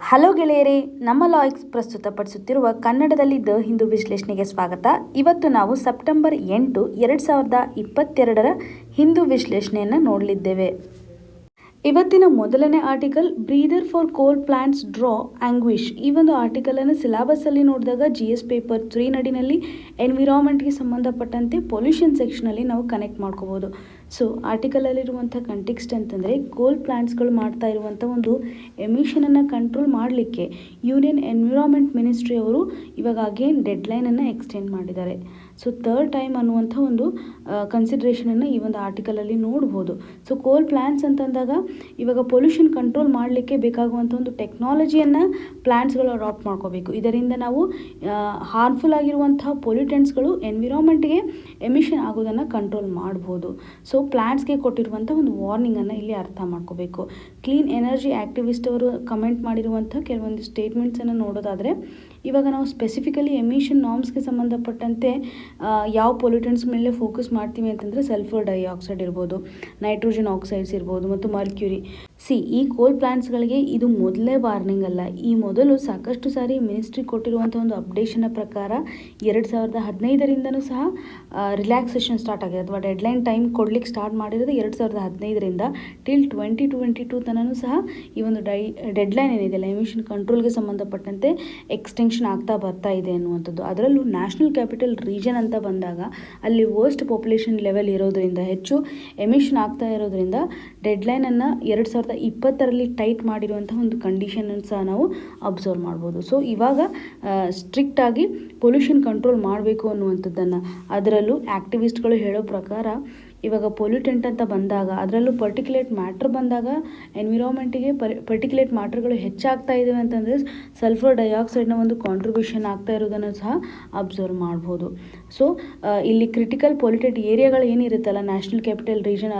Hello ಗೆಳೆಯರೇ, ನಮ್ಮ ಲಾಯಕ್ಸ್ ಪ್ರಸ್ತುತಪಡಿಸುತ್ತಿರುವ ಕನ್ನಡದಲ್ಲಿ ದ ಹಿಂದೂ ವಿಶ್ಲೇಷಣೆಗೆ ಸ್ವಾಗತ. ಇವತ್ತು ನಾವು ಸೆಪ್ಟೆಂಬರ್ 8, 2022 ಹಿಂದೂ ವಿಶ್ಲೇಷಣೆಯನ್ನು ನೋಡಲಿದ್ದೇವೆ. ಇವತ್ತಿನ ಮೊದಲನೇ ಆರ್ಟಿಕಲ್ ಬ್ರೀದರ್ ಫಾರ್ ಕೋಲ್ ಪ್ಲಾಂಟ್ಸ್ ಡ್ರಾ ಆಂಗ್ವಿಶ್. ಈ ಒಂದು ಆರ್ಟಿಕಲನ್ನು ಸಿಲೆಬಸ್ಸಲ್ಲಿ ನೋಡಿದಾಗ GS ಪೇಪರ್ 3 ನಡಿನಲ್ಲಿ ಎನ್ವಿರಾನ್ಮೆಂಟ್ಗೆ ಸಂಬಂಧಪಟ್ಟಂತೆ ಪೊಲ್ಯೂಷನ್ ಸೆಕ್ಷನಲ್ಲಿ ನಾವು ಕನೆಕ್ಟ್ ಮಾಡ್ಕೋಬೋದು. ಸೊ ಆರ್ಟಿಕಲಲ್ಲಿರುವಂಥ ಕಂಟೆಕ್ಸ್ಟ್ ಅಂತಂದರೆ ಕೋಲ್ ಪ್ಲಾಂಟ್ಸ್ಗಳು ಮಾಡ್ತಾ ಇರುವಂಥ ಒಂದು ಎಮಿಷನನ್ನು ಕಂಟ್ರೋಲ್ ಮಾಡಲಿಕ್ಕೆ ಯೂನಿಯನ್ ಎನ್ವಿರಾನ್ಮೆಂಟ್ ಮಿನಿಸ್ಟ್ರಿ ಅವರು ಇವಾಗ ಅಗೇನ್ ಡೆಡ್ಲೈನನ್ನು ಎಕ್ಸ್ಟೆಂಡ್ ಮಾಡಿದ್ದಾರೆ. ಸೊ 3rd ಟೈಮ್ ಅನ್ನುವಂಥ ಒಂದು ಕನ್ಸಿಡ್ರೇಷನನ್ನು ಈ ಒಂದು ಆರ್ಟಿಕಲಲ್ಲಿ ನೋಡ್ಬೋದು. ಸೊ ಕೋಲ್ ಪ್ಲಾಂಟ್ಸ್ ಅಂತಂದಾಗ ಇವಾಗ ಪೊಲ್ಯೂಷನ್ ಕಂಟ್ರೋಲ್ ಮಾಡಲಿಕ್ಕೆ ಬೇಕಾಗುವಂಥ ಒಂದು ಟೆಕ್ನಾಲಜಿಯನ್ನು ಪ್ಲಾಂಟ್ಸ್ಗಳು ಅಡಾಪ್ಟ್ ಮಾಡ್ಕೋಬೇಕು. ಇದರಿಂದ ನಾವು ಹಾರ್ಮ್ಫುಲ್ ಆಗಿರುವಂಥ ಪೊಲ್ಯೂಟೆಂಟ್ಸ್ಗಳು ಎನ್ವಿರಾನ್ಮೆಂಟ್ಗೆ ಎಮಿಷನ್ ಆಗೋದನ್ನು ಕಂಟ್ರೋಲ್ ಮಾಡ್ಬೋದು. ಸೊ ಪ್ಲಾಂಟ್ಸ್ಗೆ ಕೊಟ್ಟಿರುವಂಥ ಒಂದು ವಾರ್ನಿಂಗನ್ನು ಇಲ್ಲಿ ಅರ್ಥ ಮಾಡ್ಕೋಬೇಕು. ಕ್ಲೀನ್ ಎನರ್ಜಿ ಆ್ಯಕ್ಟಿವಿಸ್ಟ್ ಅವರು ಕಮೆಂಟ್ ಮಾಡಿರುವಂಥ ಕೆಲವೊಂದು ಸ್ಟೇಟ್ಮೆಂಟ್ಸನ್ನು ನೋಡೋದಾದರೆ, ಇವಾಗ ನಾವು ಸ್ಪೆಸಿಫಿಕಲಿ ಎಮಿಷನ್ ನಾರ್ಮ್ಸ್ಗೆ ಸಂಬಂಧಪಟ್ಟಂತೆ ಯಾವ ಪೊಲ್ಯೂಟೆಂಟ್ಸ್ ಮೇಲೆ ಫೋಕಸ್ ಮಾಡ್ತೀವಿ ಅಂತಂದರೆ ಸಲ್ಫರ್ ಡೈಆಕ್ಸೈಡ್ ಇರ್ಬೋದು, ನೈಟ್ರೋಜನ್ ಆಕ್ಸೈಡ್ಸ್ ಇರ್ಬೋದು ಮತ್ತು ಮರ್ಕ್ಯೂರಿ. ಈ ಕೋಲ್ ಪ್ಲಾಂಟ್ಸ್ಗಳಿಗೆ ಇದು ಮೊದಲೇ ವಾರ್ನಿಂಗ್ ಅಲ್ಲ. ಈ ಮೊದಲು ಸಾಕಷ್ಟು ಸಾರಿ ಮಿನಿಸ್ಟ್ರಿ ಕೊಟ್ಟಿರುವಂಥ ಒಂದು ಅಪ್ಡೇಷನ್ನ ಪ್ರಕಾರ 2015ರಿಂದನೂ ಸಹ ರಿಲ್ಯಾಕ್ಸೇಷನ್ ಸ್ಟಾರ್ಟ್ ಆಗಿದೆ, ಅಥವಾ ಡೆಡ್ಲೈನ್ ಟೈಮ್ ಕೊಡ್ಲಿಕ್ಕೆ ಸ್ಟಾರ್ಟ್ ಮಾಡಿರೋದು 2015ರಿಂದ ಟಿಲ್ 2022 ತನೂ ಸಹ ಈ ಒಂದು ಡೆಡ್ಲೈನ್ ಏನಿದೆಯಲ್ಲ ಎಮಿಷನ್ ಕಂಟ್ರೋಲ್ಗೆ ಸಂಬಂಧಪಟ್ಟಂತೆ ಎಕ್ಸ್ಟೆನ್ಷನ್ ಆಗ್ತಾ ಬರ್ತಾ ಇದೆ ಅನ್ನುವಂಥದ್ದು. ಅದರಲ್ಲೂ ನ್ಯಾಷನಲ್ ಕ್ಯಾಪಿಟಲ್ ರೀಜನ್ ಅಂತ ಬಂದಾಗ ಅಲ್ಲಿ ವರ್ಸ್ಟ್ ಪಾಪ್ಯುಲೇಷನ್ ಲೆವೆಲ್ ಇರೋದ್ರಿಂದ, ಹೆಚ್ಚು ಎಮಿಷನ್ ಆಗ್ತಾ ಇರೋದ್ರಿಂದ ಡೆಡ್ಲೈನನ್ನು 2020ರಲ್ಲಿ ಟೈಟ್ ಮಾಡಿರುವಂಥ ಒಂದು ಕಂಡೀಷನನ್ನು ಸಹ ನಾವು ಅಬ್ಸರ್ವ್ ಮಾಡ್ಬೋದು. ಸೊ ಇವಾಗ ಸ್ಟ್ರಿಕ್ಟಾಗಿ ಪೊಲ್ಯೂಷನ್ ಕಂಟ್ರೋಲ್ ಮಾಡಬೇಕು ಅನ್ನುವಂಥದ್ದನ್ನು, ಅದರಲ್ಲೂ ಆ್ಯಕ್ಟಿವಿಸ್ಟ್ಗಳು ಹೇಳೋ ಪ್ರಕಾರ ಇವಾಗ ಪೊಲ್ಯೂಟೆಂಟ್ ಅಂತ ಬಂದಾಗ, ಅದರಲ್ಲೂ ಪರ್ಟಿಕ್ಯುಲೇಟ್ ಮ್ಯಾಟ್ರ್ ಬಂದಾಗ ಎನ್ವಿರಾನ್ಮೆಂಟಿಗೆ ಪರ್ಟಿಕ್ಯುಲೇಟ್ ಮ್ಯಾಟ್ರ್ಗಳು ಹೆಚ್ಚಾಗ್ತಾ ಇದ್ದಾವೆ ಅಂತಂದರೆ ಸಲ್ಫರ್ ಡೈಆಕ್ಸೈಡ್ನ ಒಂದು ಕಾಂಟ್ರಿಬ್ಯೂಷನ್ ಆಗ್ತಾ ಇರೋದನ್ನು ಸಹ ಅಬ್ಸರ್ವ್ ಮಾಡ್ಬೋದು. ಸೊ ಇಲ್ಲಿ ಕ್ರಿಟಿಕಲ್ ಪೊಲ್ಯೂಟೆಡ್ ಏರಿಯಾಗಳು ಏನಿರುತ್ತಲ್ಲ ನ್ಯಾಷನಲ್ ಕ್ಯಾಪಿಟಲ್ ರೀಜನ್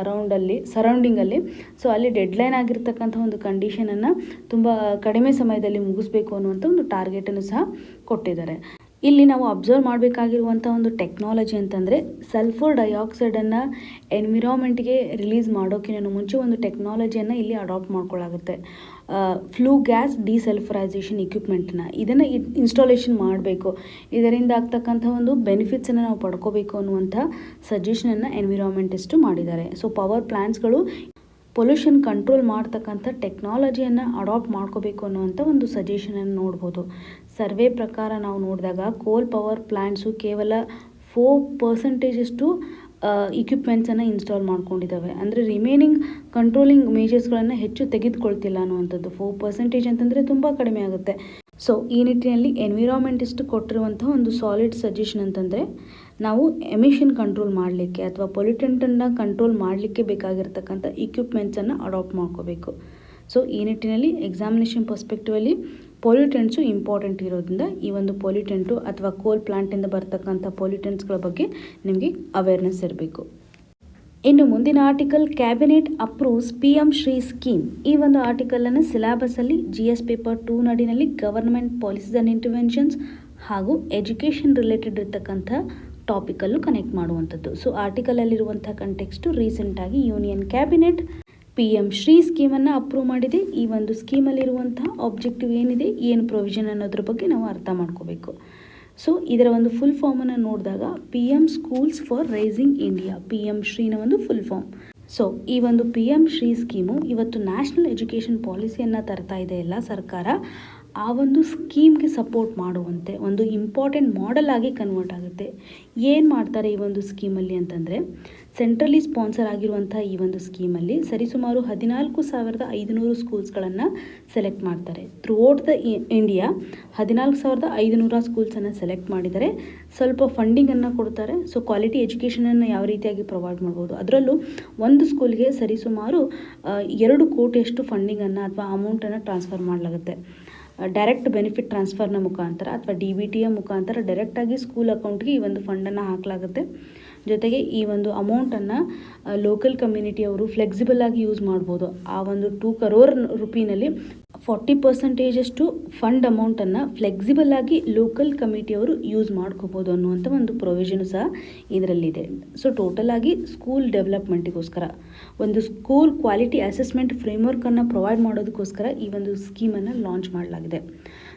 ಸರೌಂಡಿಂಗಲ್ಲಿ, ಸೊ ಅಲ್ಲಿ ಡೆಡ್ಲೈನ್ ಆಗಿರ್ತಕ್ಕಂಥ ಒಂದು ಕಂಡೀಷನನ್ನು ತುಂಬ ಕಡಿಮೆ ಸಮಯದಲ್ಲಿ ಮುಗಿಸ್ಬೇಕು ಅನ್ನುವಂಥ ಒಂದು ಟಾರ್ಗೆಟನ್ನು ಸಹ ಕೊಟ್ಟಿದ್ದಾರೆ. ಇಲ್ಲಿ ನಾವು ಅಬ್ಸರ್ವ್ ಮಾಡಬೇಕಾಗಿರುವಂಥ ಒಂದು ಟೆಕ್ನಾಲಜಿ ಅಂತಂದರೆ, ಸಲ್ಫರ್ ಡೈಆಕ್ಸೈಡನ್ನು ಎನ್ವಿರಾನ್ಮೆಂಟ್ಗೆ ರಿಲೀಸ್ ಮಾಡೋಕ್ಕಿಂತ ಮುಂಚೆ ಒಂದು ಟೆಕ್ನಾಲಜಿಯನ್ನು ಇಲ್ಲಿ ಅಡಾಪ್ಟ್ ಮಾಡ್ಕೊಳ್ಳಾಗುತ್ತೆ. ಫ್ಲೂ ಗ್ಯಾಸ್ ಡಿಸಲ್ಫರೈಸೇಷನ್ ಇಕ್ವಿಪ್ಮೆಂಟ್ನ ಇದನ್ನು ಇನ್ಸ್ಟಾಲೇಷನ್ ಮಾಡಬೇಕು. ಇದರಿಂದ ಆಗ್ತಕ್ಕಂಥ ಒಂದು ಬೆನಿಫಿಟ್ಸನ್ನು ನಾವು ಪಡ್ಕೋಬೇಕು ಅನ್ನುವಂಥ ಸಜೆಷನನ್ನು ಎನ್ವಿರಾನ್ಮೆಂಟಿಸ್ಟು ಮಾಡಿದ್ದಾರೆ. ಸೊ ಪವರ್ ಪ್ಲಾಂಟ್ಸ್ಗಳು ಪೊಲ್ಯೂಷನ್ ಕಂಟ್ರೋಲ್ ಮಾಡ್ತಕ್ಕಂಥ ಟೆಕ್ನಾಲಜಿಯನ್ನು ಅಡಾಪ್ಟ್ ಮಾಡ್ಕೋಬೇಕು ಅನ್ನುವಂಥ ಒಂದು ಸಜೆಷನನ್ನು ನೋಡ್ಬೋದು. ಸರ್ವೆ ಪ್ರಕಾರ ನಾವು ನೋಡಿದಾಗ ಕೋಲ್ ಪವರ್ ಪ್ಲ್ಯಾಂಟ್ಸು ಕೇವಲ 4% ಇಕ್ವಿಪ್ಮೆಂಟ್ಸನ್ನು ಇನ್ಸ್ಟಾಲ್ ಮಾಡ್ಕೊಂಡಿದ್ದಾವೆ. ಅಂದರೆ ರಿಮೈನಿಂಗ್ ಕಂಟ್ರೋಲಿಂಗ್ ಮೇಜರ್ಸ್ಗಳನ್ನು ಹೆಚ್ಚು ತೆಗೆದುಕೊಳ್ತಿಲ್ಲ ಅನ್ನುವಂಥದ್ದು. 4% ಅಂತಂದರೆ ತುಂಬ ಕಡಿಮೆ ಆಗುತ್ತೆ. ಸೊ ಈ ನಿಟ್ಟಿನಲ್ಲಿ ಎನ್ವಿರಾನ್ಮೆಂಟಿಸ್ಟ್ ಕೊಟ್ಟಿರುವಂಥ ಒಂದು ಸಾಲಿಡ್ ಸಜೆಷನ್ ಅಂತಂದರೆ, ನಾವು ಎಮಿಷನ್ ಕಂಟ್ರೋಲ್ ಮಾಡಲಿಕ್ಕೆ ಅಥವಾ ಪೊಲ್ಯೂಟೆಂಟನ್ನು ಕಂಟ್ರೋಲ್ ಮಾಡಲಿಕ್ಕೆ ಬೇಕಾಗಿರ್ತಕ್ಕಂಥ ಇಕ್ವಿಪ್ಮೆಂಟ್ಸನ್ನು ಅಡಾಪ್ಟ್ ಮಾಡ್ಕೋಬೇಕು. ಸೊ ಈ ನಿಟ್ಟಿನಲ್ಲಿ ಎಕ್ಸಾಮಿನೇಷನ್ ಪರ್ಸ್ಪೆಕ್ಟಿವಲ್ಲಿ ಪೊಲ್ಯೂಟೆಂಟ್ಸು ಇಂಪಾರ್ಟೆಂಟ್ ಇರೋದ್ರಿಂದ ಈ ಒಂದು ಪೊಲ್ಯೂಟೆಂಟು ಅಥವಾ ಕೋಲ್ ಪ್ಲಾಂಟಿಂದ ಬರ್ತಕ್ಕಂಥ ಪೊಲ್ಯೂಟೆಂಟ್ಸ್ಗಳ ಬಗ್ಗೆ ನಿಮಗೆ ಅವೇರ್ನೆಸ್ ಇರಬೇಕು. ಇನ್ನು ಮುಂದಿನ article cabinet approves PM Shri scheme. ಈ ಒಂದು ಆರ್ಟಿಕಲನ್ನು ಸಿಲೆಬಸ್ಸಲ್ಲಿ GS ಪೇಪರ್ 2 ನಡಿನಲ್ಲಿ ಗವರ್ನಮೆಂಟ್ ಪಾಲಿಸೀಸ್ ಆ್ಯಂಡ್ ಇಂಟರ್ವೆನ್ಷನ್ಸ್ ಹಾಗೂ ಎಜುಕೇಷನ್ ರಿಲೇಟೆಡ್ ಇರ್ತಕ್ಕಂಥ ಟಾಪಿಕಲ್ಲೂ ಕನೆಕ್ಟ್ ಮಾಡುವಂಥದ್ದು. ಸೊ ಆರ್ಟಿಕಲಲ್ಲಿರುವಂಥ ಕಂಟೆಕ್ಸ್ಟು ರೀಸೆಂಟಾಗಿ ಯೂನಿಯನ್ ಕ್ಯಾಬಿನೆಟ್ PM ಶ್ರೀ ಸ್ಕೀಮನ್ನು ಅಪ್ರೂವ್ ಮಾಡಿದೆ. ಈ ಒಂದು ಸ್ಕೀಮಲ್ಲಿರುವಂಥ ಆಬ್ಜೆಕ್ಟಿವ್ ಏನಿದೆ, ಏನು ಪ್ರೊವಿಷನ್ ಅನ್ನೋದ್ರ ಬಗ್ಗೆ ನಾವು ಅರ್ಥ ಮಾಡ್ಕೋಬೇಕು. ಸೊ ಇದರ ಒಂದು ಫುಲ್ ಫಾರ್ಮನ್ನು ನೋಡಿದಾಗ PM schools for rising India, PM ಶ್ರೀನ ಒಂದು ಫುಲ್ ಫಾರ್ಮ್. ಸೊ ಈ ಒಂದು PM ಶ್ರೀ ಸ್ಕೀಮು ಇವತ್ತು ನ್ಯಾಷನಲ್ ಎಜುಕೇಷನ್ ಪಾಲಿಸಿಯನ್ನು ತರ್ತಾ ಇದೆ ಎಲ್ಲ ಸರ್ಕಾರ. ಆ ಒಂದು ಸ್ಕೀಮ್ಗೆ ಸಪೋರ್ಟ್ ಮಾಡುವಂತೆ ಒಂದು ಇಂಪಾರ್ಟೆಂಟ್ ಮಾಡೆಲ್ ಆಗಿ ಕನ್ವರ್ಟ್ ಆಗುತ್ತೆ. ಏನು ಮಾಡ್ತಾರೆ ಈ ಒಂದು ಸ್ಕೀಮಲ್ಲಿ ಅಂತಂದರೆ, ಸೆಂಟ್ರಲಿ ಸ್ಪಾನ್ಸರ್ ಆಗಿರುವಂಥ ಈ ಒಂದು ಸ್ಕೀಮಲ್ಲಿ ಸರಿಸುಮಾರು 14,500 ಸ್ಕೂಲ್ಸ್ಗಳನ್ನು ಸೆಲೆಕ್ಟ್ ಮಾಡ್ತಾರೆ. ಥ್ರೂಔಟ್ ದ ಇಂಡಿಯಾ 14,500 ಸ್ಕೂಲ್ಸನ್ನು ಸೆಲೆಕ್ಟ್ ಮಾಡಿದರೆ ಸ್ವಲ್ಪ ಫಂಡಿಂಗನ್ನು ಕೊಡ್ತಾರೆ. ಸೊ ಕ್ವಾಲಿಟಿ ಎಜುಕೇಷನನ್ನು ಯಾವ ರೀತಿಯಾಗಿ ಪ್ರೊವೈಡ್ ಮಾಡ್ಬೋದು, ಅದರಲ್ಲೂ ಒಂದು ಸ್ಕೂಲ್ಗೆ ಸರಿಸುಮಾರು 2 ಕೋಟಿಯಷ್ಟು ಫಂಡಿಂಗನ್ನು ಅಥವಾ ಅಮೌಂಟನ್ನು ಟ್ರಾನ್ಸ್ಫರ್ ಮಾಡಲಾಗುತ್ತೆ. ಡೈರೆಕ್ಟ್ ಬೆನಿಫಿಟ್ ಟ್ರಾನ್ಸ್ಫರ್ನ ಮುಖಾಂತರ ಅಥವಾ DBTಯ ಮುಖಾಂತರ ಡೈರೆಕ್ಟಾಗಿ ಸ್ಕೂಲ್ ಅಕೌಂಟ್ಗೆ ಈ ಒಂದು ಫಂಡನ್ನು ಹಾಕಲಾಗುತ್ತೆ. ಜೊತೆಗೆ ಈ ಒಂದು ಅಮೌಂಟನ್ನು ಲೋಕಲ್ ಕಮ್ಯುನಿಟಿಯವರು ಫ್ಲೆಕ್ಸಿಬಲ್ ಆಗಿ ಯೂಸ್ ಮಾಡ್ಬೋದು. ಆ ಒಂದು 2 crore ರೂಪಿನಲ್ಲಿ 40% ಫಂಡ್ ಅಮೌಂಟನ್ನು ಫ್ಲೆಕ್ಸಿಬಲ್ ಆಗಿ ಲೋಕಲ್ ಕಮಿಟಿಯವರು ಯೂಸ್ ಮಾಡ್ಕೋಬೋದು ಅನ್ನುವಂಥ ಒಂದು ಪ್ರೊವಿಷನು ಸಹ ಇದರಲ್ಲಿದೆ. ಸೊ ಟೋಟಲ್ ಆಗಿ ಸ್ಕೂಲ್ ಡೆವಲಪ್ಮೆಂಟಿಗೋಸ್ಕರ ಒಂದು ಸ್ಕೂಲ್ ಕ್ವಾಲಿಟಿ ಅಸೆಸ್ಮೆಂಟ್ ಫ್ರೇಮ್ವರ್ಕನ್ನು ಪ್ರೊವೈಡ್ ಮಾಡೋದಕ್ಕೋಸ್ಕರ ಈ ಒಂದು ಸ್ಕೀಮನ್ನು ಲಾಂಚ್ ಮಾಡಲಾಗಿದೆ.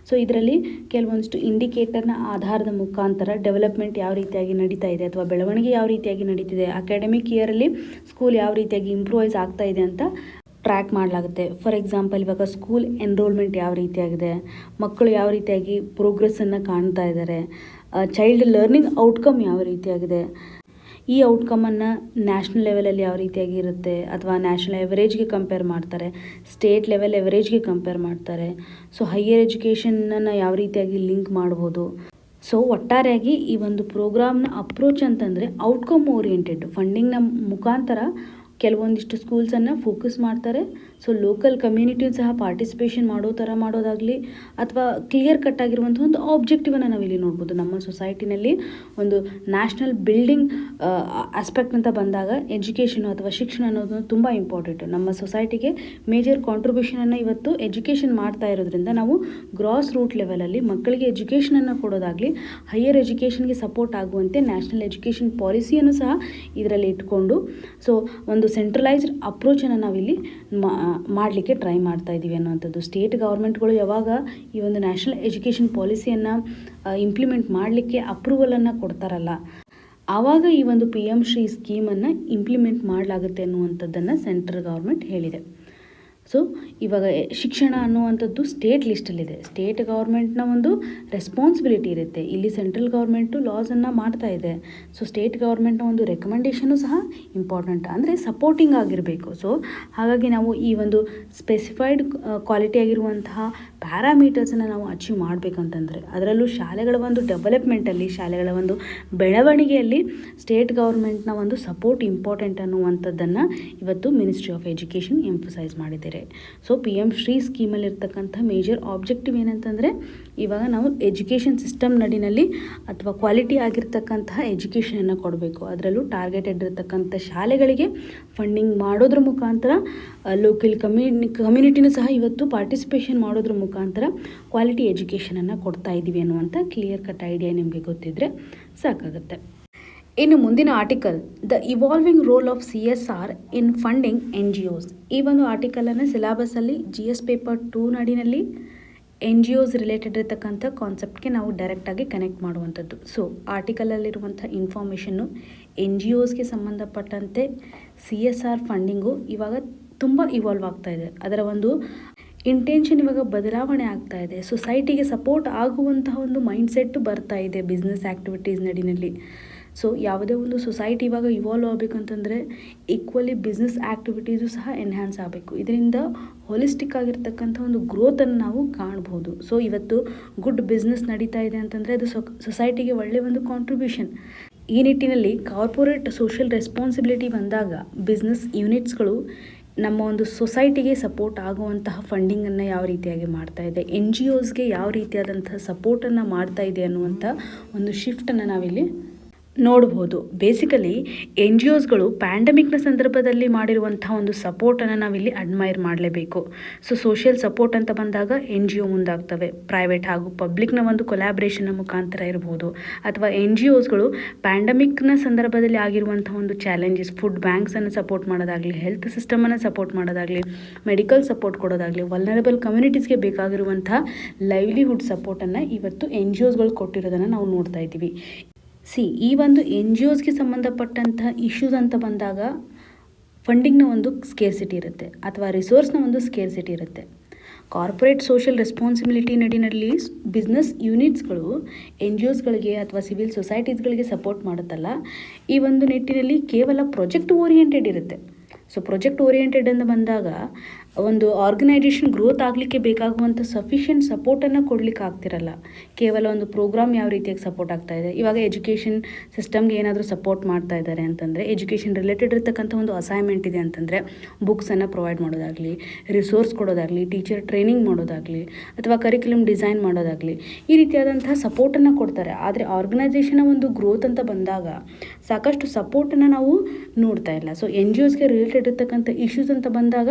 ಸೊ ಇದರಲ್ಲಿ ಕೆಲವೊಂದಿಷ್ಟು ಇಂಡಿಕೇಟರ್ನ ಆಧಾರದ ಮುಖಾಂತರ ಡೆವಲಪ್ಮೆಂಟ್ ಯಾವ ರೀತಿಯಾಗಿ ನಡೀತಾ ಇದೆ ಅಥವಾ ಬೆಳವಣಿಗೆ ಯಾವ ರೀತಿಯಾಗಿ ನಡೀತಿದೆ, ಅಕಾಡೆಮಿಕ್ ಇಯರಲ್ಲಿ ಸ್ಕೂಲ್ ಯಾವ ರೀತಿಯಾಗಿ ಇಂಪ್ರೂವೈಸ್ ಆಗ್ತಾ ಇದೆ ಅಂತ ಟ್ರ್ಯಾಕ್ ಮಾಡಲಾಗುತ್ತೆ. ಫಾರ್ ಎಕ್ಸಾಂಪಲ್, ಇವಾಗ ಸ್ಕೂಲ್ ಎನ್ರೋಲ್ಮೆಂಟ್ ಯಾವ ರೀತಿಯಾಗಿದೆ, ಮಕ್ಕಳು ಯಾವ ರೀತಿಯಾಗಿ ಪ್ರೋಗ್ರೆಸ್ಸನ್ನು ಕಾಣ್ತಾ ಇದ್ದಾರೆ, ಚೈಲ್ಡ್ ಲರ್ನಿಂಗ್ ಔಟ್ಕಮ್ ಯಾವ ರೀತಿಯಾಗಿದೆ, ಈ ಔಟ್ಕಮನ್ನು ನ್ಯಾಷನಲ್ ಲೆವೆಲಲ್ಲಿ ಯಾವ ರೀತಿಯಾಗಿ ಇರುತ್ತೆ ಅಥವಾ ನ್ಯಾಷನಲ್ ಎವರೇಜ್ಗೆ ಕಂಪೇರ್ ಮಾಡ್ತಾರೆ, ಸ್ಟೇಟ್ ಲೆವೆಲ್ ಎವರೇಜ್ಗೆ ಕಂಪೇರ್ ಮಾಡ್ತಾರೆ. ಸೊ ಹೈಯರ್ ಎಜುಕೇಷನನ್ನು ಯಾವ ರೀತಿಯಾಗಿ ಲಿಂಕ್ ಮಾಡ್ಬೋದು. ಸೊ ಒಟ್ಟಾರೆಯಾಗಿ ಈ ಒಂದು ಪ್ರೋಗ್ರಾಮ್ನ ಅಪ್ರೋಚ್ ಅಂತಂದರೆ ಔಟ್ಕಮ್ ಓರಿಯೆಂಟೆಡ್ ಫಂಡಿಂಗ್ನ ಮುಖಾಂತರ ಕೆಲವೊಂದಿಷ್ಟು ಸ್ಕೂಲ್ಸನ್ನು ಫೋಕಸ್ ಮಾಡ್ತಾರೆ. ಸೊ ಲೋಕಲ್ ಕಮ್ಯುನಿಟಿ ಸಹ ಪಾರ್ಟಿಸಿಪೇಷನ್ ಮಾಡೋ ಥರ ಮಾಡೋದಾಗಲಿ ಅಥವಾ ಕ್ಲಿಯರ್ ಕಟ್ ಆಗಿರುವಂಥ ಒಂದು ಆಬ್ಜೆಕ್ಟಿವನ್ನು ನಾವಿಲ್ಲಿ ನೋಡ್ಬೋದು. ನಮ್ಮ ಸೊಸೈಟಿನಲ್ಲಿ ಒಂದು ನ್ಯಾಷನಲ್ ಬಿಲ್ಡಿಂಗ್ ಆಸ್ಪೆಕ್ಟ್ ಅಂತ ಬಂದಾಗ ಎಜುಕೇಷನು ಅಥವಾ ಶಿಕ್ಷಣ ಅನ್ನೋದು ತುಂಬ ಇಂಪಾರ್ಟೆಂಟ್. ನಮ್ಮ ಸೊಸೈಟಿಗೆ ಮೇಜರ್ ಕಾಂಟ್ರಿಬ್ಯೂಷನನ್ನು ಇವತ್ತು ಎಜುಕೇಷನ್ ಮಾಡ್ತಾ ಇರೋದ್ರಿಂದ ನಾವು ಗ್ರಾಸ್ ರೂಟ್ ಲೆವೆಲಲ್ಲಿ ಮಕ್ಕಳಿಗೆ ಎಜುಕೇಷನನ್ನು ಕೊಡೋದಾಗಲಿ, ಹೈಯರ್ ಎಜುಕೇಷನ್ಗೆ ಸಪೋರ್ಟ್ ಆಗುವಂತೆ ನ್ಯಾಷನಲ್ ಎಜುಕೇಷನ್ ಪಾಲಿಸಿಯನ್ನು ಸಹ ಇದರಲ್ಲಿ ಇಟ್ಕೊಂಡು ಸೊ ಒಂದು ಸೆಂಟ್ರಲೈಸ್ಡ್ ಅಪ್ರೋಚನ್ನು ನಾವಿಲ್ಲಿ ಮಾಡಲಿಕ್ಕೆ ಟ್ರೈ ಮಾಡ್ತಾ ಇದ್ದೀವಿ ಅನ್ನುವಂಥದ್ದು. ಸ್ಟೇಟ್ ಗೌರ್ಮೆಂಟ್ಗಳು ಯಾವಾಗ ಈ ಒಂದು ನ್ಯಾಷನಲ್ ಎಜುಕೇಷನ್ ಪಾಲಿಸಿಯನ್ನು ಇಂಪ್ಲಿಮೆಂಟ್ ಮಾಡಲಿಕ್ಕೆ ಅಪ್ರೂವಲನ್ನು ಕೊಡ್ತಾರಲ್ಲ, ಆವಾಗ ಈ ಒಂದು PM ಶ್ರೀ ಸ್ಕೀಮನ್ನು ಇಂಪ್ಲಿಮೆಂಟ್ ಮಾಡಲಾಗುತ್ತೆ ಅನ್ನುವಂಥದ್ದನ್ನು ಸೆಂಟ್ರಲ್ ಗೌರ್ಮೆಂಟ್ ಹೇಳಿದೆ. ಸೊ ಇವಾಗ ಶಿಕ್ಷಣ ಅನ್ನುವಂಥದ್ದು ಸ್ಟೇಟ್ ಲಿಸ್ಟಲ್ಲಿದೆ. ಸ್ಟೇಟ್ ಗೌರ್ಮೆಂಟ್ನ ಒಂದು ರೆಸ್ಪಾನ್ಸಿಬಿಲಿಟಿ ಇರುತ್ತೆ. ಇಲ್ಲಿ ಸೆಂಟ್ರಲ್ ಗೌರ್ಮೆಂಟು ಲಾಸನ್ನು ಮಾಡ್ತಾ ಇದೆ. ಸೊ ಸ್ಟೇಟ್ ಗೌರ್ಮೆಂಟ್ನ ಒಂದು ರೆಕಮೆಂಡೇಷನು ಸಹ ಇಂಪಾರ್ಟೆಂಟ್, ಅಂದರೆ ಸಪೋರ್ಟಿಂಗ್ ಆಗಿರಬೇಕು. ಸೊ ಹಾಗಾಗಿ ನಾವು ಈ ಒಂದು ಸ್ಪೆಸಿಫೈಡ್ ಕ್ವಾಲಿಟಿ ಆಗಿರುವಂತಹ ಪ್ಯಾರಾಮೀಟರ್ಸನ್ನು ನಾವು ಅಚೀವ್ ಮಾಡಬೇಕಂತಂದರೆ, ಅದರಲ್ಲೂ ಶಾಲೆಗಳ ಒಂದು ಡೆವಲಪ್ಮೆಂಟಲ್ಲಿ, ಶಾಲೆಗಳ ಒಂದು ಬೆಳವಣಿಗೆಯಲ್ಲಿ ಸ್ಟೇಟ್ ಗೌರ್ಮೆಂಟ್ನ ಒಂದು ಸಪೋರ್ಟ್ ಇಂಪಾರ್ಟೆಂಟ್ ಅನ್ನುವಂಥದ್ದನ್ನು ಇವತ್ತು ಮಿನಿಸ್ಟ್ರಿ ಆಫ್ ಎಜುಕೇಷನ್ ಎಂಫಸೈಸ್ ಮಾಡಿದ್ದಾರೆ. ಸೊ PM ಶ್ರೀ ಸ್ಕೀಮಲ್ಲಿರ್ತಕ್ಕಂಥ ಮೇಜರ್ ಆಬ್ಜೆಕ್ಟಿವ್ ಏನಂತಂದರೆ, ಇವಾಗ ನಾವು ಎಜುಕೇಷನ್ ಸಿಸ್ಟಮ್ ನಡಿನಲ್ಲಿ ಅಥವಾ ಕ್ವಾಲಿಟಿ ಆಗಿರ್ತಕ್ಕಂತಹ ಎಜುಕೇಷನನ್ನು ಕೊಡಬೇಕು. ಅದರಲ್ಲೂ ಟಾರ್ಗೆಟೆಡ್ ಇರತಕ್ಕಂಥ ಶಾಲೆಗಳಿಗೆ ಫಂಡಿಂಗ್ ಮಾಡೋದ್ರ ಮುಖಾಂತರ ಲೋಕಲ್ ಕಮ್ಯುನಿಟಿನೂ ಸಹ ಇವತ್ತು ಪಾರ್ಟಿಸಿಪೇಷನ್ ಮಾಡೋದ್ರ ಮುಖಾಂತರ ಕ್ವಾಲಿಟಿ ಎಜುಕೇಷನನ್ನು ಕೊಡ್ತಾ ಇದ್ದೀವಿ ಅನ್ನುವಂಥ ಕ್ಲಿಯರ್ ಕಟ್ ಐಡಿಯಾ ನಿಮಗೆ ಗೊತ್ತಿದ್ದರೆ ಸಾಕಾಗುತ್ತೆ. ಇನ್ನು ಮುಂದಿನ article, the evolving role of CSR in funding NGOs. ಈ ಒಂದು ಆರ್ಟಿಕಲನ್ನು ಸಿಲೆಬಸಲ್ಲಿ GS ಪೇಪರ್ 2 ನಡಿನಲ್ಲಿ NGOs ರಿಲೇಟೆಡ್ ಇರತಕ್ಕಂಥ ಕಾನ್ಸೆಪ್ಟ್ಗೆ ನಾವು ಡೈರೆಕ್ಟಾಗಿ ಕನೆಕ್ಟ್ ಮಾಡುವಂಥದ್ದು. ಸೊ ಆರ್ಟಿಕಲಲ್ಲಿರುವಂಥ ಇನ್ಫಾರ್ಮೇಷನ್ನು NGOಸ್ಗೆ ಸಂಬಂಧಪಟ್ಟಂತೆ CSR ಫಂಡಿಂಗು ಇವಾಗ ತುಂಬ ಇವಾಲ್ವ್ ಆಗ್ತಾ ಇದೆ. ಅದರ ಒಂದು ಇಂಟೆನ್ಷನ್ ಇವಾಗ ಬದಲಾವಣೆ ಆಗ್ತಾ ಇದೆ. ಸೊಸೈಟಿಗೆ ಸಪೋರ್ಟ್ ಆಗುವಂತಹ ಒಂದು ಮೈಂಡ್ಸೆಟ್ಟು ಬರ್ತಾ ಇದೆ ಬಿಸ್ನೆಸ್ ಆ್ಯಕ್ಟಿವಿಟೀಸ್ ನಡಿನಲ್ಲಿ. ಸೊ ಯಾವುದೇ ಒಂದು ಸೊಸೈಟಿ ಇವಾಗ ಇವಾಲ್ವ್ ಆಗಬೇಕಂತಂದರೆ ಈಕ್ವಲಿ ಬಿಸ್ನೆಸ್ ಆ್ಯಕ್ಟಿವಿಟೀಸು ಸಹ ಎನ್ಹ್ಯಾನ್ಸ್ ಆಗಬೇಕು. ಇದರಿಂದ ಹೋಲಿಸ್ಟಿಕ್ ಆಗಿರ್ತಕ್ಕಂಥ ಒಂದು ಗ್ರೋತನ್ನು ನಾವು ಕಾಣ್ಬೋದು. ಸೊ ಇವತ್ತು ಗುಡ್ ಬಿಸ್ನೆಸ್ ನಡೀತಾ ಇದೆ ಅಂತಂದರೆ ಅದು ಸೊಸೈಟಿಗೆ ಒಳ್ಳೆಯ ಒಂದು ಕಾಂಟ್ರಿಬ್ಯೂಷನ್. ಈ ನಿಟ್ಟಿನಲ್ಲಿ ಕಾರ್ಪೊರೇಟ್ ಸೋಷಿಯಲ್ ರೆಸ್ಪಾನ್ಸಿಬಿಲಿಟಿ ಬಂದಾಗ ಬಿಸ್ನೆಸ್ ಯೂನಿಟ್ಸ್ಗಳು ನಮ್ಮ ಒಂದು ಸೊಸೈಟಿಗೆ ಸಪೋರ್ಟ್ ಆಗುವಂತಹ ಫಂಡಿಂಗನ್ನು ಯಾವ ರೀತಿಯಾಗಿ ಮಾಡ್ತಾ ಇದೆ, NGOಸ್ಗೆ ಯಾವ ರೀತಿಯಾದಂತಹ ಸಪೋರ್ಟನ್ನು ಮಾಡ್ತಾ ಇದೆ ಅನ್ನುವಂಥ ಒಂದು ಶಿಫ್ಟನ್ನು ನಾವಿಲ್ಲಿ ನೋಡ್ಬೋದು. ಬೇಸಿಕಲಿ NGOಸ್ಗಳು ಪ್ಯಾಂಡಮಿಕ್ನ ಸಂದರ್ಭದಲ್ಲಿ ಮಾಡಿರುವಂಥ ಒಂದು ಸಪೋರ್ಟನ್ನು ನಾವಿಲ್ಲಿ ಅಡ್ಮೈರ್ ಮಾಡಲೇಬೇಕು. ಸೊ ಸೋಷಿಯಲ್ ಸಪೋರ್ಟ್ ಅಂತ ಬಂದಾಗ NGO ಮುಂದಾಗ್ತವೆ. ಪ್ರೈವೇಟ್ ಹಾಗೂ ಪಬ್ಲಿಕ್ನ ಒಂದು ಕೊಲ್ಯಾಬ್ರೇಷನ್ನ ಮುಖಾಂತರ ಇರ್ಬೋದು, ಅಥವಾ NGOಸ್ಗಳು ಪ್ಯಾಂಡಮಿಕ್ನ ಸಂದರ್ಭದಲ್ಲಿ ಆಗಿರುವಂಥ ಒಂದು ಚಾಲೆಂಜಸ್, ಫುಡ್ ಬ್ಯಾಂಕ್ಸನ್ನು ಸಪೋರ್ಟ್ ಮಾಡೋದಾಗಲಿ, ಹೆಲ್ತ್ ಸಿಸ್ಟಮನ್ನು ಸಪೋರ್ಟ್ ಮಾಡೋದಾಗಲಿ, ಮೆಡಿಕಲ್ ಸಪೋರ್ಟ್ ಕೊಡೋದಾಗಲಿ, ವಲ್ನರಬಲ್ ಕಮ್ಯುನಿಟೀಸ್ಗೆ ಬೇಕಾಗಿರುವಂಥ ಲೈವ್ಲಿಹುಡ್ ಸಪೋರ್ಟನ್ನು ಇವತ್ತು NGOಸ್ಗಳು ಕೊಟ್ಟಿರೋದನ್ನು ನಾವು ನೋಡ್ತಾ ಇದ್ದೀವಿ. ಈ ಒಂದು NGOಸ್ಗೆ ಸಂಬಂಧಪಟ್ಟಂಥ ಇಶ್ಯೂಸ್ ಅಂತ ಬಂದಾಗ ಫಂಡಿಂಗ್ನ ಒಂದು ಸ್ಕೇರ್ಸಿಟಿ ಇರುತ್ತೆ ಅಥವಾ ರಿಸೋರ್ಸ್ನ ಒಂದು ಸ್ಕೇರ್ಸಿಟಿ ಇರುತ್ತೆ. ಕಾರ್ಪೊರೇಟ್ ಸೋಷಿಯಲ್ ರೆಸ್ಪಾನ್ಸಿಬಿಲಿಟಿ ನಡಿನಲ್ಲಿ ಬಿಸ್ನೆಸ್ ಯೂನಿಟ್ಸ್ಗಳು NGOಸ್ಗಳಿಗೆ ಅಥವಾ ಸಿವಿಲ್ ಸೊಸೈಟೀಸ್ಗಳಿಗೆ ಸಪೋರ್ಟ್ ಮಾಡುತ್ತಲ್ಲ, ಈ ಒಂದು ನಿಟ್ಟಿನಲ್ಲಿ ಕೇವಲ ಪ್ರಾಜೆಕ್ಟ್ ಓರಿಯೆಂಟೆಡ್ ಇರುತ್ತೆ. ಸೊ ಪ್ರಾಜೆಕ್ಟ್ ಓರಿಯೆಂಟೆಡ್ ಅಂತ ಬಂದಾಗ ಒಂದು ಆರ್ಗನೈಜೇಷನ್ ಗ್ರೋತ್ ಆಗಲಿಕ್ಕೆ ಬೇಕಾಗುವಂಥ ಸಫಿಷಿಯೆಂಟ್ ಸಪೋರ್ಟನ್ನು ಕೊಡಲಿಕ್ಕೆ ಆಗ್ತಿರಲ್ಲ. ಕೇವಲ ಒಂದು ಪ್ರೋಗ್ರಾಮ್ ಯಾವ ರೀತಿಯಾಗಿ ಸಪೋರ್ಟ್ ಆಗ್ತಾ ಇದೆ, ಇವಾಗ ಎಜುಕೇಷನ್ ಸಿಸ್ಟಮ್ಗೆ ಏನಾದರೂ ಸಪೋರ್ಟ್ ಮಾಡ್ತಾ ಇದ್ದಾರೆ ಅಂತಂದರೆ, ಎಜುಕೇಷನ್ ರಿಲೇಟೆಡ್ ಇರತಕ್ಕಂಥ ಒಂದು ಅಸೈನ್ಮೆಂಟ್ ಇದೆ ಅಂತಂದರೆ ಬುಕ್ಸನ್ನು ಪ್ರೊವೈಡ್ ಮಾಡೋದಾಗಲಿ, ರಿಸೋರ್ಸ್ ಕೊಡೋದಾಗಲಿ, ಟೀಚರ್ ಟ್ರೈನಿಂಗ್ ಮಾಡೋದಾಗಲಿ, ಅಥವಾ ಕರಿಕ್ಯುಲಮ್ ಡಿಸೈನ್ ಮಾಡೋದಾಗಲಿ, ಈ ರೀತಿಯಾದಂಥ ಸಪೋರ್ಟನ್ನು ಕೊಡ್ತಾರೆ. ಆದರೆ ಆರ್ಗನೈಜೇಷನ್ನ ಒಂದು ಗ್ರೋತ್ ಅಂತ ಬಂದಾಗ ಸಾಕಷ್ಟು ಸಪೋರ್ಟನ್ನು ನಾವು ನೋಡ್ತಾ ಇಲ್ಲ. ಸೊ NGOಸ್ಗೆ ರಿಲೇಟೆಡ್ ಇರತಕ್ಕಂಥ ಇಶ್ಯೂಸ್ ಅಂತ ಬಂದಾಗ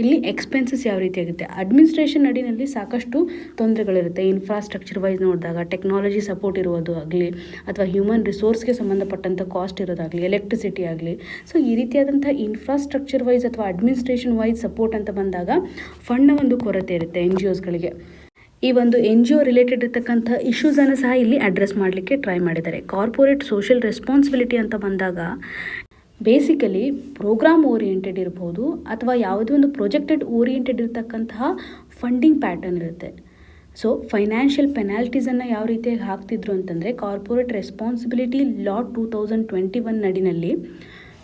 ಇಲ್ಲಿ ಎಕ್ಸ್ಪೆನ್ಸಸ್ ಯಾವ ರೀತಿ ಆಗುತ್ತೆ. ಅಡ್ಮಿನಿಸ್ಟ್ರೇಷನ್ ಅಡಿನಲ್ಲಿ ಸಾಕಷ್ಟು ತೊಂದರೆಗಳಿರುತ್ತೆ. ಇನ್ಫ್ರಾಸ್ಟ್ರಕ್ಚರ್ ವೈಸ್ ನೋಡಿದಾಗ ಟೆಕ್ನಾಲಜಿ ಸಪೋರ್ಟ್ ಇರೋದು ಆಗಲಿ ಅಥವಾ ಹ್ಯೂಮನ್ ರಿಸೋರ್ಸ್ಗೆ ಸಂಬಂಧಪಟ್ಟಂಥ ಕಾಸ್ಟ್ ಇರೋದಾಗಲಿ, ಎಲೆಕ್ಟ್ರಿಸಿಟಿ ಆಗಲಿ. ಸೊ ಈ ರೀತಿಯಾದಂಥ ಇನ್ಫ್ರಾಸ್ಟ್ರಕ್ಚರ್ ವೈಸ್ ಅಥವಾ ಅಡ್ಮಿನಿಸ್ಟ್ರೇಷನ್ ವೈಸ್ ಸಪೋರ್ಟ್ ಅಂತ ಬಂದಾಗ ಫಂಡ್ನ ಒಂದು ಕೊರತೆ ಇರುತ್ತೆ NGOಸ್ಗಳಿಗೆ. ಈ ಒಂದು NGO ರಿಲೇಟೆಡ್ ಇರ್ತಕ್ಕಂಥ ಇಶ್ಯೂಸನ್ನು ಸಹ ಇಲ್ಲಿ ಅಡ್ರೆಸ್ ಮಾಡಲಿಕ್ಕೆ ಟ್ರೈ ಮಾಡಿದ್ದಾರೆ. ಕಾರ್ಪೊರೇಟ್ ಸೋಷಿಯಲ್ ರೆಸ್ಪಾನ್ಸಿಬಿಲಿಟಿ ಅಂತ ಬಂದಾಗ ಬೇಸಿಕಲಿ ಪ್ರೋಗ್ರಾಮ್ ಓರಿಯೆಂಟೆಡ್ ಇರ್ಬೋದು ಅಥವಾ ಯಾವುದೇ ಒಂದು ಪ್ರೊಜೆಕ್ಟೆಡ್ ಓರಿಯೆಂಟೆಡ್ ಇರತಕ್ಕಂತಹ ಫಂಡಿಂಗ್ ಪ್ಯಾಟರ್ನ್ ಇರುತ್ತೆ. ಸೊ ಫೈನಾನ್ಷಿಯಲ್ ಪೆನಾಲ್ಟೀಸನ್ನು ಯಾವ ರೀತಿಯಾಗಿ ಹಾಕ್ತಿದ್ರು ಅಂತಂದರೆ, ಕಾರ್ಪೊರೇಟ್ ರೆಸ್ಪಾನ್ಸಿಬಿಲಿಟಿ ಲಾ 2021 ನಡಿನಲ್ಲಿ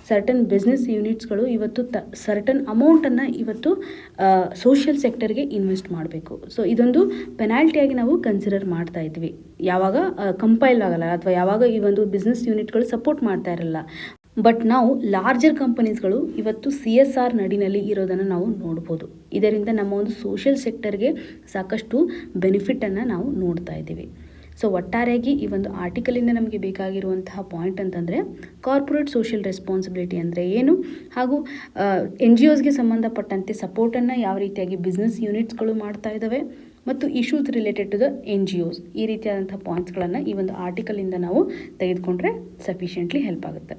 ಸರ್ಟನ್ ಬಿಸ್ನೆಸ್ ಯೂನಿಟ್ಸ್ಗಳು ಇವತ್ತು ಸರ್ಟನ್ ಅಮೌಂಟನ್ನು ಇವತ್ತು ಸೋಷಿಯಲ್ ಸೆಕ್ಟರ್ಗೆ ಇನ್ವೆಸ್ಟ್ ಮಾಡಬೇಕು. ಸೊ ಇದೊಂದು ಪೆನಾಲ್ಟಿಯಾಗಿ ನಾವು ಕನ್ಸಿಡರ್ ಮಾಡ್ತಾ ಇದ್ವಿ ಯಾವಾಗ ಕಂಪೈಲ್ ಆಗಲ್ಲ ಅಥವಾ ಯಾವಾಗ ಈ ಒಂದು ಬಿಸ್ನೆಸ್ ಯೂನಿಟ್ಗಳು ಸಪೋರ್ಟ್ ಮಾಡ್ತಾ ಇರಲ್ಲ. ಬಟ್ ನಾವು ಲಾರ್ಜರ್ ಕಂಪನೀಸ್ಗಳು ಇವತ್ತು CSR ನಡಿನಲ್ಲಿ ಇರೋದನ್ನು ನಾವು ನೋಡ್ಬೋದು. ಇದರಿಂದ ನಮ್ಮ ಒಂದು ಸೋಷಿಯಲ್ ಸೆಕ್ಟರ್ಗೆ ಸಾಕಷ್ಟು ಬೆನಿಫಿಟನ್ನು ನಾವು ನೋಡ್ತಾ ಇದ್ದೀವಿ. ಸೊ ಒಟ್ಟಾರೆಯಾಗಿ ಈ ಒಂದು ಆರ್ಟಿಕಲಿಂದ ನಮಗೆ ಬೇಕಾಗಿರುವಂತಹ ಪಾಯಿಂಟ್ ಅಂತಂದರೆ ಕಾರ್ಪೊರೇಟ್ ಸೋಷಿಯಲ್ ರೆಸ್ಪಾನ್ಸಿಬಿಲಿಟಿ ಅಂದರೆ ಏನು, ಹಾಗೂ NGOಸ್ಗೆ ಸಂಬಂಧಪಟ್ಟಂತೆ ಸಪೋರ್ಟನ್ನು ಯಾವ ರೀತಿಯಾಗಿ ಬಿಸ್ನೆಸ್ ಯೂನಿಟ್ಸ್ಗಳು ಮಾಡ್ತಾ ಇದ್ದಾವೆ ಮತ್ತು ಇಶ್ಯೂಸ್ ರಿಲೇಟೆಡ್ ಟು ದ NGOಸ್, ಈ ರೀತಿಯಾದಂಥ ಪಾಯಿಂಟ್ಸ್ಗಳನ್ನು ಈ ಒಂದು ಆರ್ಟಿಕಲಿಂದ ನಾವು ತೆಗೆದುಕೊಂಡ್ರೆ ಸಫಿಷಿಯೆಂಟ್ಲಿ ಹೆಲ್ಪ್ ಆಗುತ್ತೆ.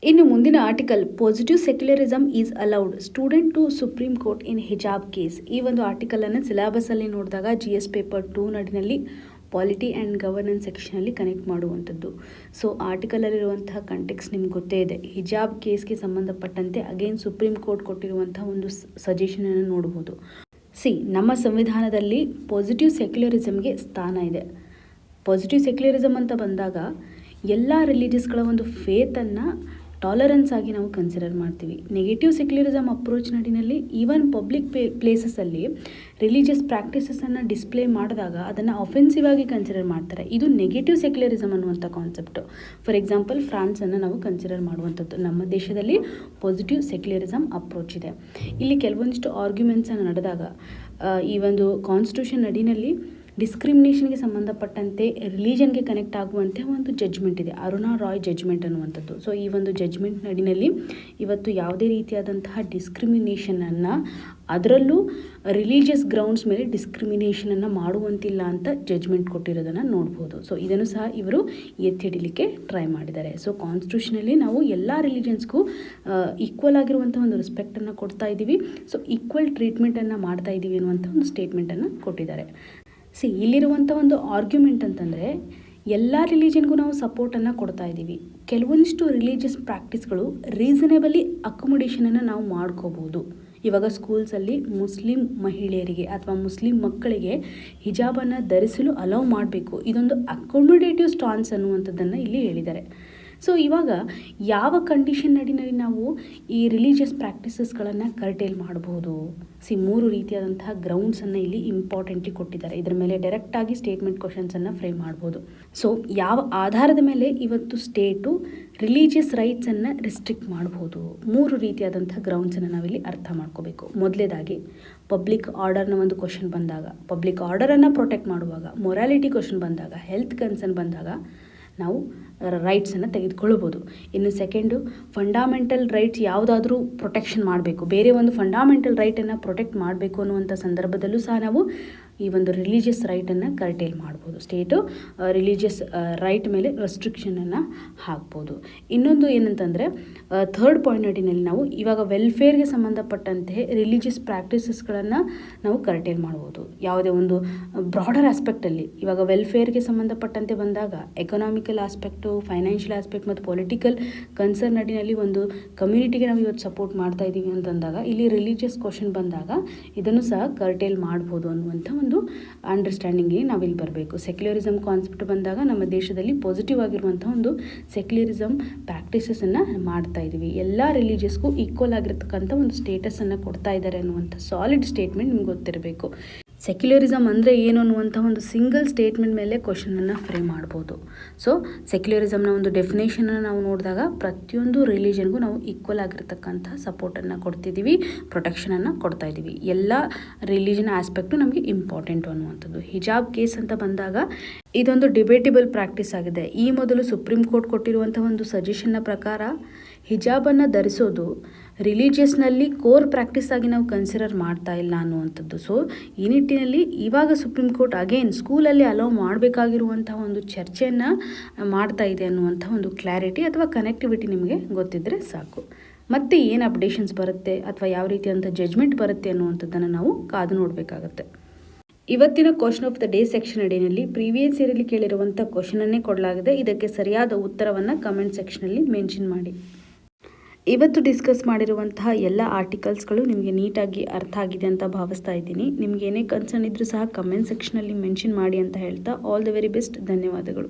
ಇನ್ನು ಮುಂದಿನ article, positive secularism is allowed student to Supreme Court in hijab case. ಈ ಒಂದು ಆರ್ಟಿಕಲನ್ನು ಸಿಲೆಬಸಲ್ಲಿ ನೋಡಿದಾಗ GS ಪೇಪರ್ 2 ನಡಿನಲ್ಲಿ ಪಾಲಿಟಿ ಆ್ಯಂಡ್ ಗವರ್ನೆನ್ಸ್ ಸೆಕ್ಷನಲ್ಲಿ ಕನೆಕ್ಟ್ ಮಾಡುವಂಥದ್ದು. ಸೊ ಆರ್ಟಿಕಲಲ್ಲಿರುವಂತಹ ಕಂಟೆಕ್ಸ್ಟ್ ನಿಮ್ಗೆ ಗೊತ್ತೇ ಇದೆ. ಹಿಜಾಬ್ ಕೇಸ್ಗೆ ಸಂಬಂಧಪಟ್ಟಂತೆ ಅಗೇನ್ ಸುಪ್ರೀಂ ಕೋರ್ಟ್ ಕೊಟ್ಟಿರುವಂಥ ಒಂದು ಸಜೆಷನನ್ನು ನೋಡ್ಬೋದು. ನಮ್ಮ ಸಂವಿಧಾನದಲ್ಲಿ ಪಾಸಿಟಿವ್ ಸೆಕ್ಯುಲರಿಸಮ್ಗೆ ಸ್ಥಾನ ಇದೆ. ಪಾಸಿಟಿವ್ ಸೆಕ್ಯುಲರಿಸಮ್ ಅಂತ ಬಂದಾಗ ಎಲ್ಲ ರಿಲಿಜಿಯಸ್ಗಳ ಒಂದು ಫೇತನ್ನು ಟಾಲರೆನ್ಸ್ ಆಗಿ ನಾವು ಕನ್ಸಿಡರ್ ಮಾಡ್ತೀವಿ. ನೆಗೆಟಿವ್ ಸೆಕ್ಯುಲರಿಸಮ್ ಅಪ್ರೋಚ್ ನಡಿನಲ್ಲಿ ಈವನ್ ಪಬ್ಲಿಕ್ ಪ್ಲೇಸಸಲ್ಲಿ ರಿಲಿಜಿಯಸ್ ಪ್ರಾಕ್ಟೀಸಸನ್ನು ಡಿಸ್ಪ್ಲೇ ಮಾಡಿದಾಗ ಅದನ್ನು ಅಫೆನ್ಸಿವ್ ಆಗಿ ಕನ್ಸಿಡರ್ ಮಾಡ್ತಾರೆ. ಇದು ನೆಗೆಟಿವ್ ಸೆಕ್ಯುಲರಿಸಮ್ ಅನ್ನುವಂಥ ಕಾನ್ಸೆಪ್ಟು. ಫಾರ್ ಎಕ್ಸಾಂಪಲ್ ಫ್ರಾನ್ಸನ್ನು ನಾವು ಕನ್ಸಿಡರ್ ಮಾಡುವಂಥದ್ದು. ನಮ್ಮ ದೇಶದಲ್ಲಿ ಪಾಸಿಟಿವ್ ಸೆಕ್ಯುಲರಿಸಮ್ ಅಪ್ರೋಚ್ ಇದೆ. ಇಲ್ಲಿ ಕೆಲವೊಂದಿಷ್ಟು ಆರ್ಗ್ಯುಮೆಂಟ್ಸನ್ನು ನಡೆದಾಗ ಈ ಒಂದು ಕಾನ್ಸ್ಟಿಟ್ಯೂಷನ್ ನಡಿನಲ್ಲಿ ಡಿಸ್ಕ್ರಿಮಿನೇಷನ್ಗೆ ಸಂಬಂಧಪಟ್ಟಂತೆ ರಿಲಿಜನ್ಗೆ ಕನೆಕ್ಟ್ ಆಗುವಂತೆ ಒಂದು ಜಡ್ಜ್ಮೆಂಟ್ ಇದೆ, ಅರುಣಾ ರಾಯ್ ಜಡ್ಜ್ಮೆಂಟ್ ಅನ್ನುವಂಥದ್ದು. ಸೊ ಈ ಒಂದು ಜಡ್ಜ್ಮೆಂಟ್ ನಡಿನಲ್ಲಿ ಇವತ್ತು ಯಾವುದೇ ರೀತಿಯಾದಂತಹ ಡಿಸ್ಕ್ರಿಮಿನೇಷನನ್ನು, ಅದರಲ್ಲೂ ರಿಲಿಜಿಯಸ್ ಗ್ರೌಂಡ್ಸ್ ಮೇಲೆ ಡಿಸ್ಕ್ರಿಮಿನೇಷನನ್ನು ಮಾಡುವಂತಿಲ್ಲ ಅಂತ ಜಡ್ಜ್ಮೆಂಟ್ ಕೊಟ್ಟಿರೋದನ್ನು ನೋಡ್ಬೋದು. ಸೊ ಇದನ್ನು ಸಹ ಇವರು ಎತ್ತಿ ಹಿಡಿಲಿಕ್ಕೆ ಟ್ರೈ ಮಾಡಿದ್ದಾರೆ. ಸೊ ಕಾನ್ಸ್ಟಿಟ್ಯೂಷನಲ್ಲಿ ನಾವು ಎಲ್ಲ ರಿಲಿಜನ್ಸ್ಗೂ ಈಕ್ವಲ್ ಆಗಿರುವಂಥ ಒಂದು ರೆಸ್ಪೆಕ್ಟನ್ನು ಕೊಡ್ತಾ ಇದ್ದೀವಿ. ಸೊ ಈಕ್ವಲ್ ಟ್ರೀಟ್ಮೆಂಟನ್ನು ಮಾಡ್ತಾ ಇದ್ದೀವಿ ಅನ್ನುವಂಥ ಒಂದು ಸ್ಟೇಟ್ಮೆಂಟನ್ನು ಕೊಟ್ಟಿದ್ದಾರೆ. ಇಲ್ಲಿರುವಂಥ ಒಂದು ಆರ್ಗ್ಯುಮೆಂಟ್ ಅಂತಂದರೆ ಎಲ್ಲ ರಿಲಿಜನ್ಗೂ ನಾವು ಸಪೋರ್ಟನ್ನು ಕೊಡ್ತಾ ಇದ್ದೀವಿ. ಕೆಲವೊಂದಿಷ್ಟು ರಿಲಿಜಿಯಸ್ ಪ್ರಾಕ್ಟೀಸ್ಗಳು ರೀಸನೇಬಲಿ ಅಕೊಮೊಡೇಷನನ್ನು ನಾವು ಮಾಡ್ಕೋಬೋದು. ಇವಾಗ ಸ್ಕೂಲ್ಸಲ್ಲಿ ಮುಸ್ಲಿಂ ಮಹಿಳೆಯರಿಗೆ ಅಥವಾ ಮುಸ್ಲಿಂ ಮಕ್ಕಳಿಗೆ ಹಿಜಾಬನ್ನು ಧರಿಸಲು ಅಲೌ ಮಾಡಬೇಕು. ಇದೊಂದು ಅಕೊಮೊಡೇಟಿವ್ ಸ್ಟಾನ್ಸ್ ಅನ್ನುವಂಥದ್ದನ್ನು ಇಲ್ಲಿ ಹೇಳಿದ್ದಾರೆ. ಸೊ ಇವಾಗ ಯಾವ ಕಂಡೀಷನ್ ನಡಿನಲ್ಲಿ ನಾವು ಈ ರಿಲಿಜಿಯಸ್ ಪ್ರಾಕ್ಟೀಸಸ್ಗಳನ್ನು ಕರ್ಟೇಲ್ ಮಾಡ್ಬೋದು? 3 ರೀತಿಯಾದಂತಹ ಗ್ರೌಂಡ್ಸನ್ನು ಇಲ್ಲಿ ಇಂಪಾರ್ಟೆಂಟ್ಲಿ ಕೊಟ್ಟಿದ್ದಾರೆ. ಇದರ ಮೇಲೆ ಡೈರೆಕ್ಟಾಗಿ ಸ್ಟೇಟ್ಮೆಂಟ್ ಕ್ವಶನ್ಸನ್ನು ಫ್ರೇಮ್ ಮಾಡ್ಬೋದು. ಸೊ ಯಾವ ಆಧಾರದ ಮೇಲೆ ಇವತ್ತು ಸ್ಟೇಟು ರಿಲಿಜಿಯಸ್ ರೈಟ್ಸನ್ನು ರಿಸ್ಟ್ರಿಕ್ಟ್ ಮಾಡ್ಬೋದು? 3 ರೀತಿಯಾದಂಥ ಗ್ರೌಂಡ್ಸನ್ನು ನಾವಿಲ್ಲಿ ಅರ್ಥ ಮಾಡ್ಕೋಬೇಕು. ಮೊದಲೇದಾಗಿ ಪಬ್ಲಿಕ್ ಆರ್ಡರ್ನ ಒಂದು ಕ್ವಶನ್ ಬಂದಾಗ, ಪಬ್ಲಿಕ್ ಆರ್ಡರನ್ನು ಪ್ರೊಟೆಕ್ಟ್ ಮಾಡುವಾಗ, ಮೊರಾಲಿಟಿ ಕ್ವಶನ್ ಬಂದಾಗ, ಹೆಲ್ತ್ ಕನ್ಸರ್ನ್ ಬಂದಾಗ ನಾವು ರೈಟ್ಸನ್ನು ತೆಗೆದುಕೊಳ್ಳಬಹುದು. ಇನ್ನು ಸೆಕೆಂಡು, ಫಂಡಾಮೆಂಟಲ್ ರೈಟ್ಸ್ ಯಾವುದಾದ್ರೂ ಪ್ರೊಟೆಕ್ಷನ್ ಮಾಡಬೇಕು, ಬೇರೆ ಒಂದು ಫಂಡಾಮೆಂಟಲ್ ರೈಟನ್ನು ಪ್ರೊಟೆಕ್ಟ್ ಮಾಡಬೇಕು ಅನ್ನುವಂಥ ಸಂದರ್ಭದಲ್ಲೂ ಸಹ ನಾವು ಈ ಒಂದು ರಿಲಿಜಿಯಸ್ ರೈಟನ್ನು ಕರ್ಟೇಲ್ ಮಾಡ್ಬೋದು. ಸ್ಟೇಟು ರಿಲಿಜಿಯಸ್ ರೈಟ್ ಮೇಲೆ ರೆಸ್ಟ್ರಿಕ್ಷನನ್ನು ಹಾಕ್ಬೋದು. ಇನ್ನೊಂದು ಏನಂತಂದರೆ ಥರ್ಡ್ ಪಾಯಿಂಟ್ ನಡಿನಲ್ಲಿ ನಾವು ಇವಾಗ ವೆಲ್ಫೇರ್ಗೆ ಸಂಬಂಧಪಟ್ಟಂತೆ ರಿಲಿಜಿಯಸ್ ಪ್ರಾಕ್ಟೀಸಸ್ಗಳನ್ನು ನಾವು ಕರ್ಟೇಲ್ ಮಾಡ್ಬೋದು. ಯಾವುದೇ ಒಂದು ಬ್ರಾಡರ್ ಆಸ್ಪೆಕ್ಟಲ್ಲಿ ಇವಾಗ ವೆಲ್ಫೇರ್ಗೆ ಸಂಬಂಧಪಟ್ಟಂತೆ ಬಂದಾಗ ಎಕನಾಮಿಕಲ್ ಆಸ್ಪೆಕ್ಟು, ಫೈನಾನ್ಷಿಯಲ್ ಆಸ್ಪೆಕ್ಟ್ ಮತ್ತು ಪೊಲಿಟಿಕಲ್ ಕನ್ಸರ್ನ್ ನಡಿನಲ್ಲಿ ಒಂದು ಕಮ್ಯುನಿಟಿಗೆ ನಾವು ಇವತ್ತು ಸಪೋರ್ಟ್ ಮಾಡ್ತಾ ಇದ್ದೀವಿ ಅಂತಂದಾಗ ಇಲ್ಲಿ ರಿಲಿಜಿಯಸ್ ಕ್ವಶನ್ ಬಂದಾಗ ಇದನ್ನು ಸಹ ಕರ್ಟೇಲ್ ಮಾಡ್ಬೋದು ಅನ್ನುವಂಥ ಒಂದು ಅಂಡರ್ಸ್ಟ್ಯಾಂಡಿಂಗಿಗೆ ನಾವಿಲ್ಲಿ ಬರಬೇಕು. ಸೆಕ್ಯುಲರಿಸಮ್ ಕಾನ್ಸೆಪ್ಟ್ ಬಂದಾಗ ನಮ್ಮ ದೇಶದಲ್ಲಿ ಪಾಸಿಟಿವ್ ಆಗಿರುವಂಥ ಒಂದು ಸೆಕ್ಯುಲರಿಸಮ್ ಪ್ರಾಕ್ಟೀಸಸನ್ನು ಮಾಡ್ತಾ ಇದ್ದೀವಿ. ಎಲ್ಲ ರಿಲಿಜಿಯಸ್ಗೂ ಈಕ್ವಲ್ ಆಗಿರ್ತಕ್ಕಂಥ ಒಂದು ಸ್ಟೇಟಸನ್ನು ಕೊಡ್ತಾ ಇದ್ದಾರೆ ಅನ್ನುವಂಥ ಸಾಲಿಡ್ ಸ್ಟೇಟ್ಮೆಂಟ್ ನಿಮ್ಗೆ ಗೊತ್ತಿರಬೇಕು. ಸೆಕ್ಯುಲರಿಸಮ್ ಅಂದರೆ ಏನು ಅನ್ನುವಂಥ ಒಂದು ಸಿಂಗಲ್ ಸ್ಟೇಟ್ಮೆಂಟ್ ಮೇಲೆ ಕ್ವಶನನ್ನು ಫ್ರೇಮ್ ಮಾಡ್ಬೋದು. ಸೊ ಸೆಕ್ಯುಲರಿಸಮ್ನ ಒಂದು ಡೆಫಿನೇಷನನ್ನು ನಾವು ನೋಡಿದಾಗ ಪ್ರತಿಯೊಂದು ರಿಲಿಜನ್ಗೂ ನಾವು ಈಕ್ವಲ್ ಆಗಿರ್ತಕ್ಕಂಥ ಸಪೋರ್ಟನ್ನು ಕೊಡ್ತಿದ್ದೀವಿ, ಪ್ರೊಟೆಕ್ಷನನ್ನು ಕೊಡ್ತಾ ಇದ್ದೀವಿ. ಎಲ್ಲ ರಿಲಿಜನ್ ಆಸ್ಪೆಕ್ಟು ನಮಗೆ ಇಂಪಾರ್ಟೆಂಟು ಅನ್ನುವಂಥದ್ದು. ಹಿಜಾಬ್ ಕೇಸ್ ಅಂತ ಬಂದಾಗ ಇದೊಂದು ಡಿಬೇಟೇಬಲ್ ಪ್ರಾಕ್ಟೀಸ್ ಆಗಿದೆ. ಈ ಮೊದಲು ಸುಪ್ರೀಂ ಕೋರ್ಟ್ ಕೊಟ್ಟಿರುವಂಥ ಒಂದು ಸಜೆಷನ್ನ ಪ್ರಕಾರ ಹಿಜಾಬನ್ನು ಧರಿಸೋದು ರಿಲಿಜಿಯಸ್ನಲ್ಲಿ ಕೋರ್ ಪ್ರಾಕ್ಟೀಸ್ ಆಗಿ ನಾವು ಕನ್ಸಿಡರ್ ಮಾಡ್ತಾ ಇಲ್ಲ ಅನ್ನುವಂಥದ್ದು. ಸೊ ಈ ನಿಟ್ಟಿನಲ್ಲಿ ಇವಾಗ ಸುಪ್ರೀಂ ಕೋರ್ಟ್ ಅಗೇನ್ ಸ್ಕೂಲಲ್ಲಿ ಅಲೋ ಮಾಡಬೇಕಾಗಿರುವಂತಹ ಒಂದು ಚರ್ಚೆಯನ್ನು ಮಾಡ್ತಾ ಇದೆ ಅನ್ನುವಂಥ ಒಂದು ಕ್ಲಾರಿಟಿ ಅಥವಾ ಕನೆಕ್ಟಿವಿಟಿ ನಿಮಗೆ ಗೊತ್ತಿದ್ದರೆ ಸಾಕು. ಮತ್ತೆ ಏನು ಅಪ್ಡೇಷನ್ಸ್ ಬರುತ್ತೆ ಅಥವಾ ಯಾವ ರೀತಿಯಾದಂಥ ಜಡ್ಜ್ಮೆಂಟ್ ಬರುತ್ತೆ ಅನ್ನುವಂಥದ್ದನ್ನು ನಾವು ಕಾದು ನೋಡಬೇಕಾಗತ್ತೆ. ಇವತ್ತಿನ question of the day section ಅಡಿಯಲ್ಲಿ ಪ್ರೀವಿಯಸ್ ಇಯರಲ್ಲಿ ಕೇಳಿರುವಂಥ ಕ್ವಶನನ್ನೇ ಕೊಡಲಾಗಿದೆ. ಇದಕ್ಕೆ ಸರಿಯಾದ ಉತ್ತರವನ್ನು ಕಮೆಂಟ್ ಸೆಕ್ಷನಲ್ಲಿ ಮೆನ್ಷನ್ ಮಾಡಿ. ಇವತ್ತು ಡಿಸ್ಕಸ್ ಮಾಡಿರುವಂತಹ ಎಲ್ಲ ಆರ್ಟಿಕಲ್ಸ್ಗಳು ನಿಮಗೆ ನೀಟಾಗಿ ಅರ್ಥ ಆಗಿದೆ ಅಂತ ಭಾವಿಸ್ತಾ ಇದ್ದೀನಿ. ನಿಮ್ಗೆ ಏನೇ ಕನ್ಸರ್ನ್ ಇದ್ರೂ ಸಹ ಕಮೆಂಟ್ ಸೆಕ್ಷನಲ್ಲಿ ಮೆನ್ಷನ್ ಮಾಡಿ ಅಂತ ಹೇಳ್ತಾ ಆಲ್ ದ ವೆರಿ ಬೆಸ್ಟ್. ಧನ್ಯವಾದಗಳು.